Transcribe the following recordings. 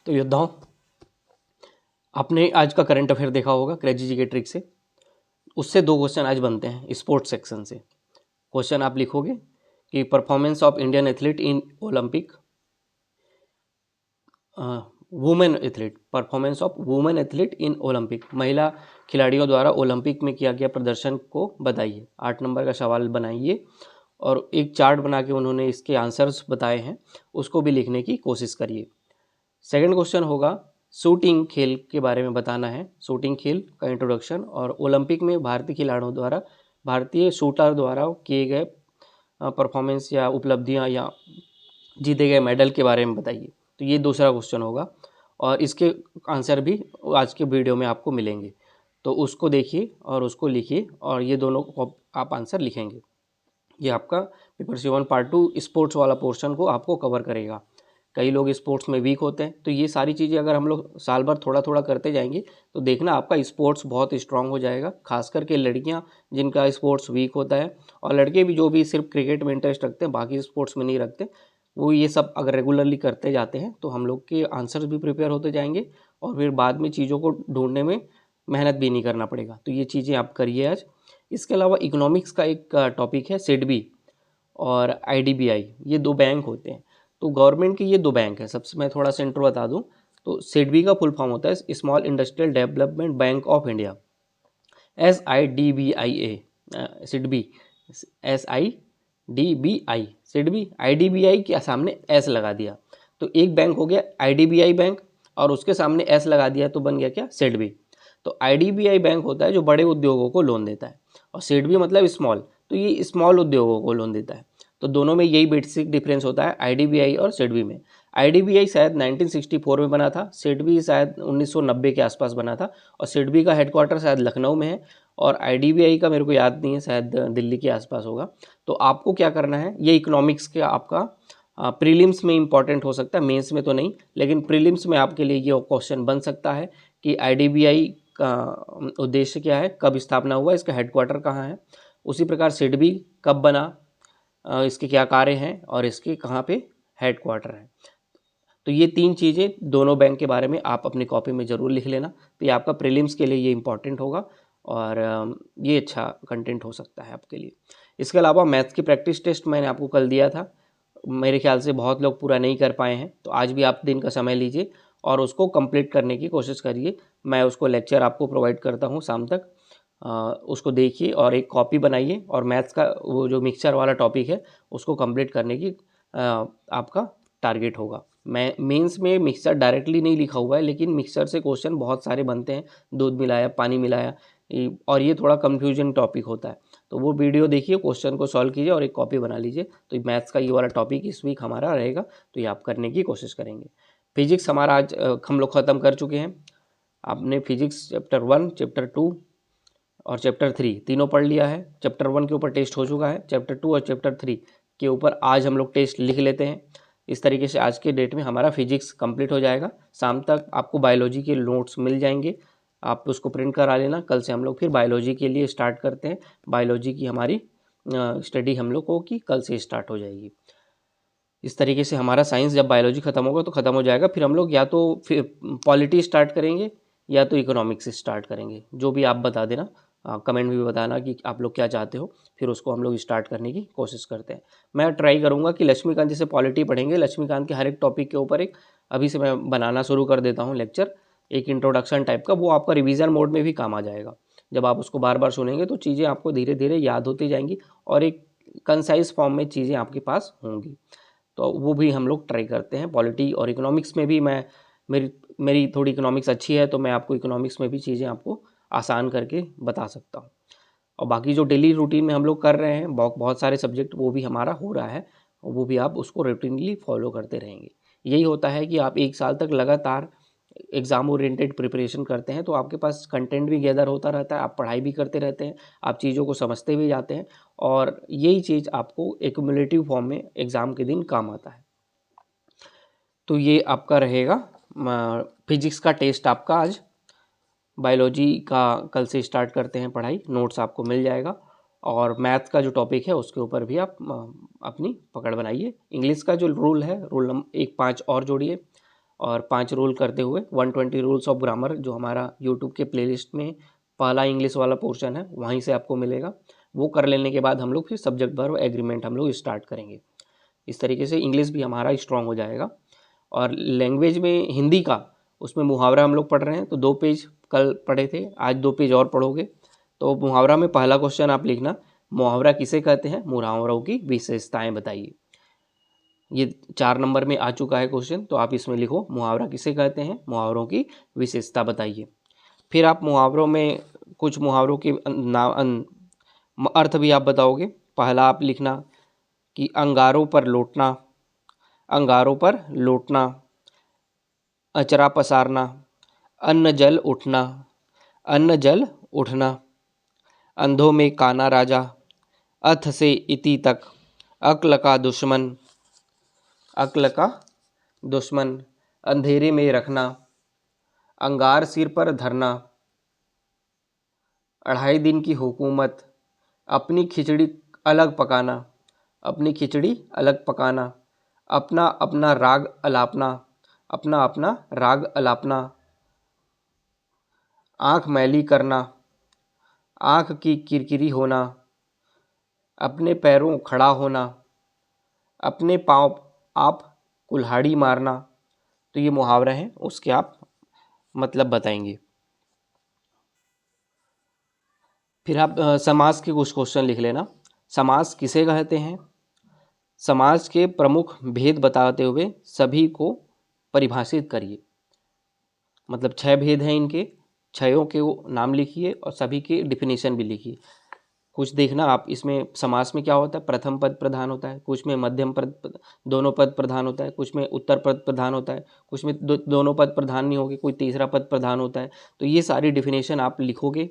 तो योद्धाओं, आपने आज का करंट अफेयर देखा होगा क्रेजी जी के ट्रिक से। उससे 2 क्वेश्चन आज बनते हैं स्पोर्ट्स सेक्शन से। क्वेश्चन आप लिखोगे कि performance of Indian athlete in Olympic, women athlete, performance of women athlete in Olympic, महिला खिलाड़ियों द्वारा ओलंपिक में किया गया प्रदर्शन को बताइए। 8 नंबर का सवाल बनाइए और एक चार्ट बना के उन्होंने इसके आंसर्स बताए हैं, उसको भी लिखने की कोशिश करिए। सेकंड क्वेश्चन होगा शूटिंग खेल के बारे में बताना है, शूटिंग खेल का इंट्रोडक्शन और ओलंपिक में भारतीय खिलाड़ियों द्वारा, भारतीय शूटर द्वारा किए गए परफॉर्मेंस या उपलब्धियां या जीते गए मेडल के बारे में बताइए। तो ये दूसरा क्वेश्चन होगा और इसके आंसर भी आज के वीडियो में आपको मिलेंगे, तो उसको देखिए और उसको लिखिए और ये दोनों आप आंसर लिखेंगे। ये आपका पेपर 7 पार्ट 2 स्पोर्ट्स वाला पोर्शन को आपको कवर करेगा। कई लोग स्पोर्ट्स में वीक होते हैं, तो ये सारी चीज़ें अगर हम लोग साल भर थोड़ा थोड़ा करते जाएंगे तो देखना आपका स्पोर्ट्स बहुत स्ट्रांग हो जाएगा। खास करके लड़कियां जिनका स्पोर्ट्स वीक होता है और लड़के भी जो भी सिर्फ क्रिकेट में इंटरेस्ट रखते हैं, बाकी स्पोर्ट्स में नहीं रखते, वो ये सब अगर रेगुलरली करते जाते हैं तो हम लोग के आंसर्स भी प्रिपेयर होते जाएंगे और फिर बाद में चीज़ों को ढूंढने में मेहनत भी नहीं करना पड़ेगा। तो ये चीज़ें आप करिए आज। इसके अलावा इकोनॉमिक्स का एक टॉपिक है सिडबी और आईडीबीआई, ये 2 बैंक होते हैं। तो गवर्नमेंट के ये 2 बैंक हैं। सबसे मैं थोड़ा सा इंट्रो बता दूं तो सिडबी का फुल फॉर्म होता है small industrial development bank of India, SIDBIA, SIDBI, SIDBI, SIDBI. IDBI के सामने एस लगा दिया तो एक बैंक हो गया आईडीबीआई बैंक और उसके सामने एस लगा दिया तो बन गया क्या, सिडबी। तो आईडीबीआई बैंक होता है जो बड़े उद्योगों को लोन देता है और सिडबी मतलब स्मॉल, तो ये स्मॉल उद्योगों को लोन देता है। तो दोनों में यही बेसिक डिफरेंस होता है आईडीबीआई और सिडबी में। आईडीबीआई शायद 1964 में बना था, सिडबी शायद 1990 के आसपास बना था और सिडबी का हेडक्वार्टर शायद लखनऊ में है और आईडीबीआई का मेरे को याद नहीं है, शायद दिल्ली के आसपास होगा। तो आपको क्या करना है, ये इकोनॉमिक्स के आपका प्रीलिम्स में इंपॉर्टेंट हो सकता है, मेंस में तो नहीं, लेकिन प्रीलिम्स में आपके लिए ये क्वेश्चन बन सकता है कि आईडीबीआई का उद्देश्य क्या है, कब स्थापना हुआ, इसका हेडक्वार्टर कहाँ है। उसी प्रकार सिडबी कब बना, इसके क्या कार्य हैं और इसके कहाँ पे हेडक्वार्टर है। तो ये 3 चीज़ें दोनों बैंक के बारे में आप अपनी कॉपी में ज़रूर लिख लेना। तो ये आपका प्रीलिम्स के लिए ये इंपॉर्टेंट होगा और ये अच्छा कंटेंट हो सकता है आपके लिए। इसके अलावा मैथ्स की प्रैक्टिस टेस्ट मैंने आपको कल दिया था, मेरे ख्याल से बहुत लोग पूरा नहीं कर पाए हैं, तो आज भी आप दिन का समय लीजिए और उसको कंप्लीट करने की कोशिश करिए। मैं उसको लेक्चर आपको प्रोवाइड करता हूँ शाम तक, उसको देखिए और एक कॉपी बनाइए और मैथ्स का वो जो मिक्सचर वाला टॉपिक है उसको कंप्लीट करने की आपका टारगेट होगा। मैं मेंस में मिक्सचर डायरेक्टली नहीं लिखा हुआ है, लेकिन मिक्सचर से क्वेश्चन बहुत सारे बनते हैं, दूध मिलाया पानी मिलाया, और ये थोड़ा कंफ्यूजन टॉपिक होता है। तो वो वीडियो देखिए, क्वेश्चन को सॉल्व कीजिए और एक कॉपी बना लीजिए। तो मैथ्स का ये वाला टॉपिक इस वीक हमारा रहेगा, तो ये आप करने की कोशिश करेंगे। फिजिक्स हमारा आज हम लोग ख़त्म कर चुके हैं। आपने फिजिक्स चैप्टर 1, चैप्टर 2 और चैप्टर 3 तीनों पढ़ लिया है। चैप्टर 1 के ऊपर टेस्ट हो चुका है, चैप्टर 2 और चैप्टर 3 के ऊपर आज हम लोग टेस्ट लिख लेते हैं। इस तरीके से आज के डेट में हमारा फिजिक्स कंप्लीट हो जाएगा। शाम तक आपको बायोलॉजी के नोट्स मिल जाएंगे, आप उसको प्रिंट करा लेना। कल से हम लोग फिर बायोलॉजी के लिए स्टार्ट करते हैं। बायोलॉजी की हमारी स्टडी हम लोग को की कल से स्टार्ट हो जाएगी। इस तरीके से हमारा साइंस जब बायोलॉजी ख़त्म होगा तो ख़त्म हो जाएगा। फिर हम लोग या तो फिर पॉलिटी स्टार्ट करेंगे या तो इकोनॉमिक्स स्टार्ट करेंगे, जो भी आप बता देना। कमेंट में भी बताना कि आप लोग क्या चाहते हो, फिर उसको हम लोग स्टार्ट करने की कोशिश करते हैं। मैं ट्राई करूँगा कि लक्ष्मीकांत जैसे पॉलिटी पढ़ेंगे, लक्ष्मीकांत के हर एक टॉपिक के ऊपर एक अभी से मैं बनाना शुरू कर देता हूँ लेक्चर, एक इंट्रोडक्शन टाइप का। वो आपका रिवीजन मोड में भी काम आ जाएगा। जब आप उसको बार बार सुनेंगे तो चीज़ें आपको धीरे धीरे याद होती जाएंगी और एक कंसाइज फॉर्म में चीज़ें आपके पास होंगी। तो वो भी हम लोग ट्राई करते हैं। पॉलिटी और इकोनॉमिक्स में भी मैं मेरी थोड़ी इकोनॉमिक्स अच्छी है, तो मैं आपको इकोनॉमिक्स में भी चीज़ें आपको आसान करके बता सकता हूँ। और बाकी जो डेली रूटीन में हम लोग कर रहे हैं बहुत सारे सब्जेक्ट, वो भी हमारा हो रहा है, वो भी आप उसको रूटीनली फॉलो करते रहेंगे। यही होता है कि आप 1 साल तक लगातार एग्ज़ाम ओरिएंटेड प्रिपरेशन करते हैं तो आपके पास कंटेंट भी गैदर होता रहता है, आप पढ़ाई भी करते रहते हैं, आप चीज़ों को समझते भी जाते हैं और यही चीज़ आपको एक्युमुलेटिव फॉर्म में एग्ज़ाम के दिन काम आता है। तो ये आपका रहेगा फिजिक्स का टेस्ट आपका आज। बायोलॉजी का कल से स्टार्ट करते हैं पढ़ाई, नोट्स आपको मिल जाएगा। और मैथ्स का जो टॉपिक है उसके ऊपर भी आप अपनी पकड़ बनाइए। इंग्लिश का जो रूल है, रूल नंबर 1 5 और जोड़िए और 5 रूल करते हुए 120 रूल्स ऑफ ग्रामर जो हमारा यूट्यूब के प्लेलिस्ट में पहला इंग्लिश वाला पोर्शन है वहीं से आपको मिलेगा। वो कर लेने के बाद हम लोग फिर सब्जेक्ट वर्ब एग्रीमेंट हम लोग स्टार्ट करेंगे। इस तरीके से इंग्लिश भी हमारा स्ट्रांग हो जाएगा। और लैंग्वेज में हिंदी का उसमें मुहावरा हम लोग पढ़ रहे हैं, तो 2 पेज कल पढ़े थे, आज 2 पेज और पढ़ोगे। तो मुहावरा में पहला क्वेश्चन आप लिखना, मुहावरा किसे कहते हैं, मुहावरों की विशेषताएं बताइए। ये 4 नंबर में आ चुका है क्वेश्चन, तो आप इसमें लिखो मुहावरा किसे कहते हैं, मुहावरों की विशेषता बताइए। फिर आप मुहावरों में कुछ मुहावरों के अर्थ भी आप बताओगे। पहला आप लिखना कि अंगारों पर लौटना, अंगारों पर लौटना, अचरा पसारना, अन्न जल उठना, अन्न जल उठना, अंधों में काना राजा, अथ से इति तक, अक्ल का दुश्मन, अक्ल का दुश्मन, अंधेरे में रखना, अंगार सिर पर धरना, 2.5 दिन की हुकूमत, अपनी खिचड़ी अलग पकाना, अपनी खिचड़ी अलग पकाना, अपना अपना राग अलापना, अपना अपना राग अलापना, आँख मैली करना, आँख की किरकिरी होना, अपने पैरों खड़ा होना, अपने पाँव आप कुल्हाड़ी मारना। तो ये मुहावरे हैं, उसके आप मतलब बताएंगे। फिर आप समास के कुछ क्वेश्चन लिख लेना। समास किसे कहते हैं, समाज के प्रमुख भेद बताते हुए सभी को परिभाषित करिए। मतलब 6 भेद हैं इनके, 6 के वो नाम लिखिए और सभी की डिफिनीशन भी लिखिए। कुछ देखना आप इसमें समास में क्या होता है, प्रथम पद प्रधान होता है, कुछ में मध्यम पद दोनों पद प्रधान होता है, कुछ में उत्तर पद प्रधान होता है, कुछ में दोनों पद प्रधान नहीं होंगे, कोई तीसरा पद प्रधान होता है। तो ये सारी डिफिनेशन आप लिखोगे,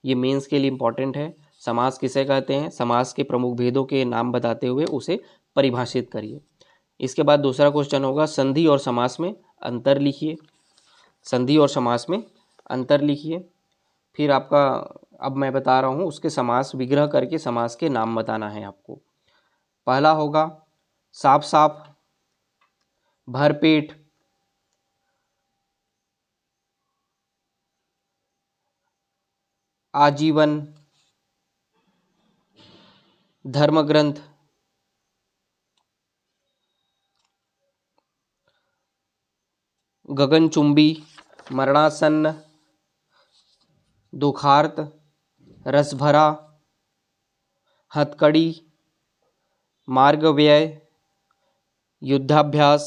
ये मेंस के लिए इंपॉर्टेंट है। समास किसे कहते हैं, समास के प्रमुख भेदों के नाम बताते हुए उसे परिभाषित करिए। इसके बाद दूसरा क्वेश्चन होगा संधि और समास में अंतर लिखिए, संधि और समास में अंतर लिखिए। फिर आपका अब मैं बता रहा हूँ उसके समास विग्रह करके समास के नाम बताना है आपको। पहला होगा साफ साफ, भरपेट, आजीवन, धर्मग्रंथ, गगनचुंबी, मरणासन्न, दुखार्त, रसभरा, हथकड़ी, मार्गव्यय, युद्धाभ्यास,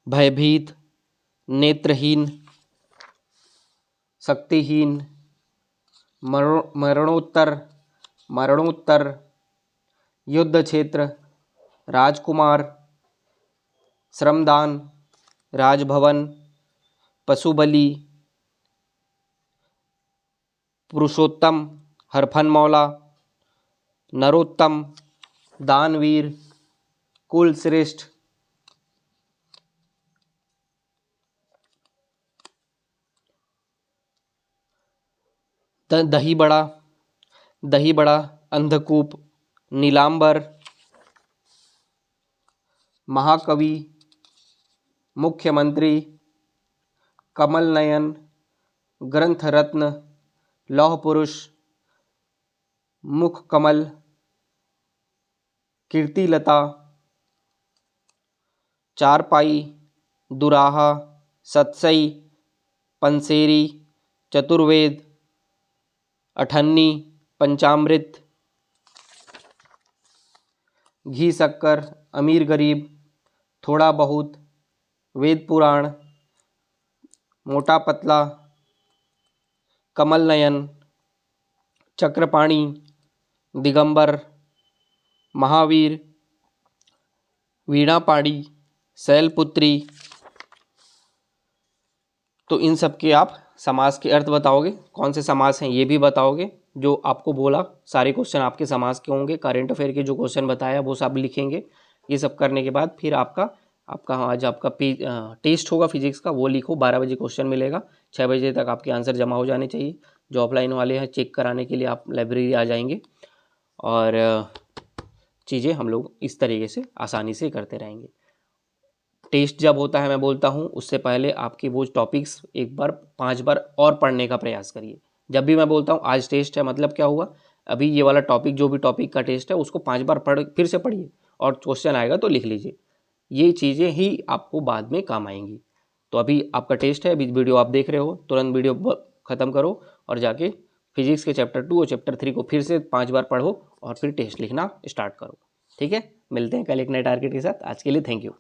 भयभीत, नेत्रहीन, शक्तिहीन, मरणोत्तर, मरणोत्तर, युद्ध क्षेत्र, राजकुमार, श्रमदान, राजभवन, पशुबलि, पुरुषोत्तम, हरफनमौला, नरोत्तम, दानवीर, कुलश्रेष्ठ, दही बड़ा, दही बड़ा, अंधकूप, नीलांबर, महाकवि, मुख्यमंत्री, कमल नयन, ग्रंथ रत्न, लौह पुरुष, मुख कमल, कीर्तिलता, चारपाई, दुराहा, सतसई, पंसेरी, चतुर्वेद, अठन्नी, पंचामृत, घी शक्कर, अमीर गरीब, थोड़ा बहुत, वेद पुराण, मोटा पतला, कमल नयन, चक्रपाणी, दिगंबर, महावीर, वीणापाणी, शैलपुत्री। तो इन सब के आप समास के अर्थ बताओगे, कौन से समास हैं ये भी बताओगे। जो आपको बोला सारे क्वेश्चन आपके समास के होंगे, करेंट अफेयर के जो क्वेश्चन बताया वो सब लिखेंगे। ये सब करने के बाद फिर आपका आज आपका टेस्ट होगा फिजिक्स का, वो लिखो। 12 बजे क्वेश्चन मिलेगा, 6 बजे तक आपके आंसर जमा हो जाने चाहिए। जो ऑफलाइन वाले हैं चेक कराने के लिए आप लाइब्रेरी आ जाएंगे और चीज़ें हम लोग इस तरीके से आसानी से करते रहेंगे। टेस्ट जब होता है मैं बोलता हूँ उससे पहले आपके वो टॉपिक्स एक बार 5 बार और पढ़ने का प्रयास करिए। जब भी मैं बोलता हूँ आज टेस्ट है मतलब क्या हुआ, अभी ये वाला टॉपिक जो भी टॉपिक का टेस्ट है उसको 5 बार पढ़ फिर से पढ़िए और क्वेश्चन आएगा तो लिख लीजिए। ये चीज़ें ही आपको बाद में काम आएंगी। तो अभी आपका टेस्ट है, अभी वीडियो आप देख रहे हो, तुरंत वीडियो ख़त्म करो और जाके फिजिक्स के चैप्टर 2 और चैप्टर 3 को फिर से 5 बार पढ़ो और फिर टेस्ट लिखना स्टार्ट करो। ठीक है, मिलते हैं कल एक नए टारगेट के साथ। आज के लिए थैंक यू।